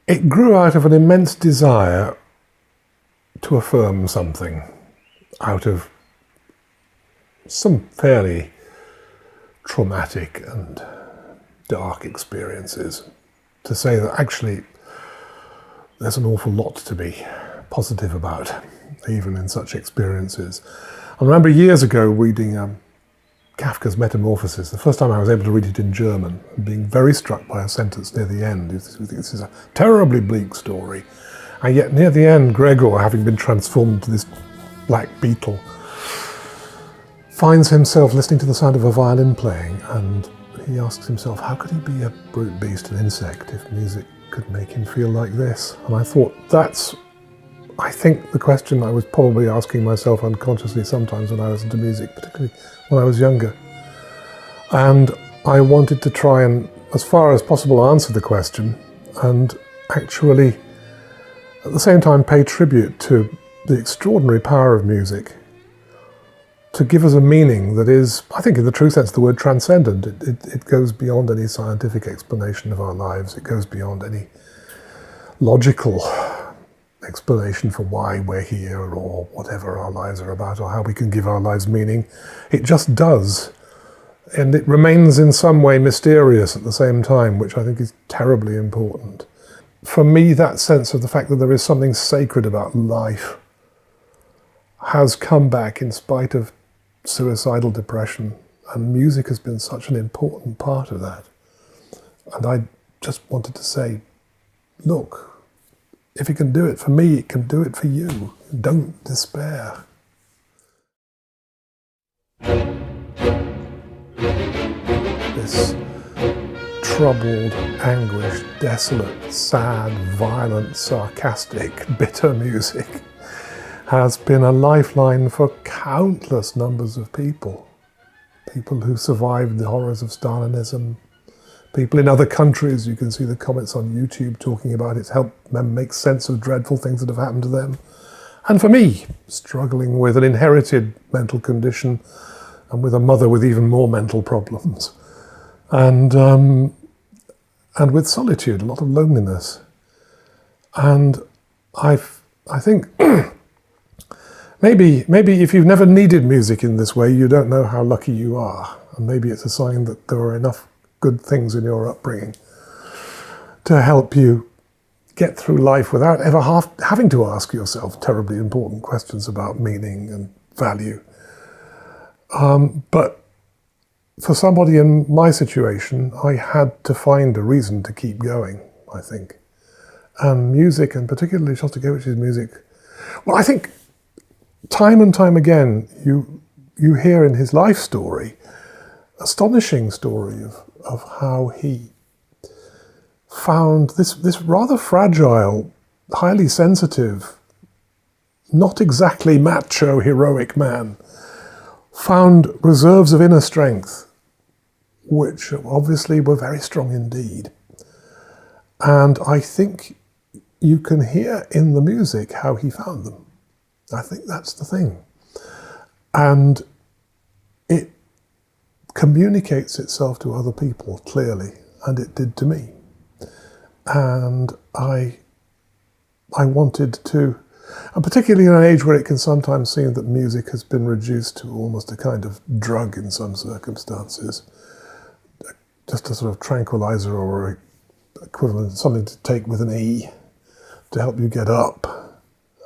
It grew out of an immense desire to affirm something out of some fairly traumatic and dark experiences, to say that actually there's an awful lot to be positive about, even in such experiences. I remember years ago reading Kafka's Metamorphosis, the first time I was able to read it in German, and being very struck by a sentence near the end. This is a terribly bleak story, and yet near the end, Gregor, having been transformed into this black beetle, finds himself listening to the sound of a violin playing, and he asks himself, how could he be a brute beast, an insect, if music could make him feel like this? And I thought, that's, I think, the question I was probably asking myself unconsciously sometimes when I listened to music, particularly when I was younger. And I wanted to try and, as far as possible, answer the question, and actually, at the same time, pay tribute to the extraordinary power of music to give us a meaning that is, I think in the true sense of the word, transcendent. It goes beyond any scientific explanation of our lives. It goes beyond any logical explanation for why we're here or whatever our lives are about or how we can give our lives meaning. It just does. And it remains in some way mysterious at the same time, which I think is terribly important. For me, that sense of the fact that there is something sacred about life has come back in spite of suicidal depression, and music has been such an important part of that. And I just wanted to say, look, if it can do it for me, it can do it for you. Don't despair. This troubled, anguished, desolate, sad, violent, sarcastic, bitter music has been a lifeline for countless numbers of people. People who survived the horrors of Stalinism, people in other countries. You can see the comments on YouTube talking about it's helped them make sense of dreadful things that have happened to them. And for me, struggling with an inherited mental condition and with a mother with even more mental problems. And with solitude, a lot of loneliness. And I think maybe if you've never needed music in this way, you don't know how lucky you are. And maybe it's a sign that there were enough good things in your upbringing to help you get through life without ever having to ask yourself terribly important questions about meaning and value. But for somebody in my situation, I had to find a reason to keep going, I think. And music, and particularly Shostakovich's music, well, I think time and time again, you hear in his life story, astonishing story of how he found this rather fragile, highly sensitive, not exactly macho, heroic man, found reserves of inner strength, which obviously were very strong indeed. And I think you can hear in the music how he found them. I think that's the thing. And it communicates itself to other people clearly, and it did to me. And I wanted to, and particularly in an age where it can sometimes seem that music has been reduced to almost a kind of drug in some circumstances, just a sort of tranquilizer or equivalent, something to take with an E to help you get up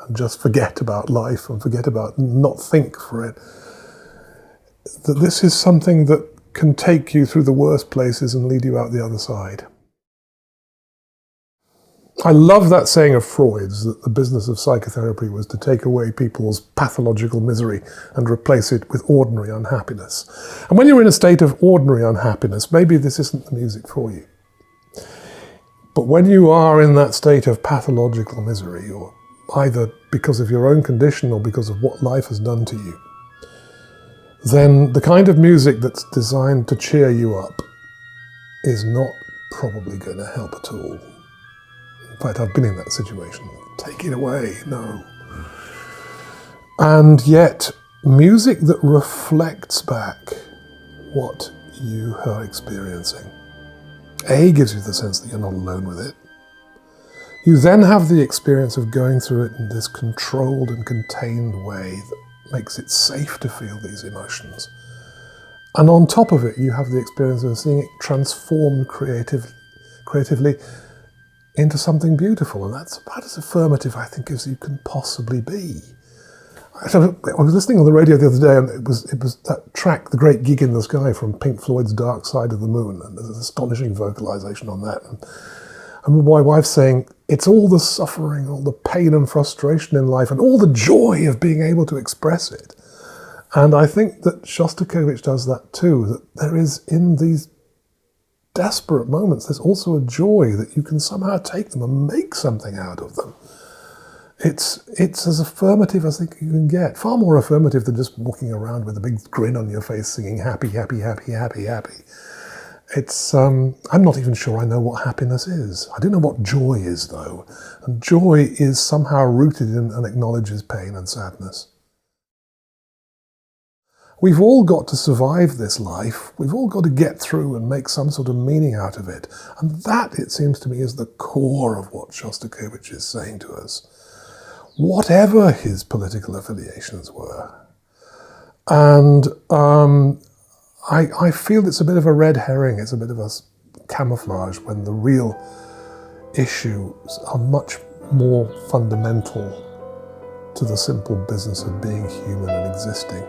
and just forget about life and forget about, not think for it. That this is something that can take you through the worst places and lead you out the other side. I love that saying of Freud's that the business of psychotherapy was to take away people's pathological misery and replace it with ordinary unhappiness. And when you're in a state of ordinary unhappiness, maybe this isn't the music for you. But when you are in that state of pathological misery, or either because of your own condition or because of what life has done to you, then the kind of music that's designed to cheer you up is not probably going to help at all. In fact, I've been in that situation. Take it away, no. And yet, music that reflects back what you are experiencing, A, gives you the sense that you're not alone with it. You then have the experience of going through it in this controlled and contained way that makes it safe to feel these emotions. And on top of it, you have the experience of seeing it transformed creatively into something beautiful. And that's about as affirmative, I think, as you can possibly be. So I was listening on the radio the other day, and it was that track, The Great Gig in the Sky, from Pink Floyd's Dark Side of the Moon, and there's an astonishing vocalization on that. And I remember my wife saying, it's all the suffering, all the pain and frustration in life, and all the joy of being able to express it. And I think that Shostakovich does that too, that there is, in these desperate moments, there's also a joy that you can somehow take them and make something out of them. It's as affirmative as I think you can get. Far more affirmative than just walking around with a big grin on your face singing happy, happy, happy, happy, happy. It's, I'm not even sure I know what happiness is. I don't know what joy is, though. And joy is somehow rooted in and acknowledges pain and sadness. We've all got to survive this life. We've all got to get through and make some sort of meaning out of it. And that, it seems to me, is the core of what Shostakovich is saying to us, whatever his political affiliations were. And I feel it's a bit of a red herring, it's a bit of a camouflage when the real issues are much more fundamental to the simple business of being human and existing.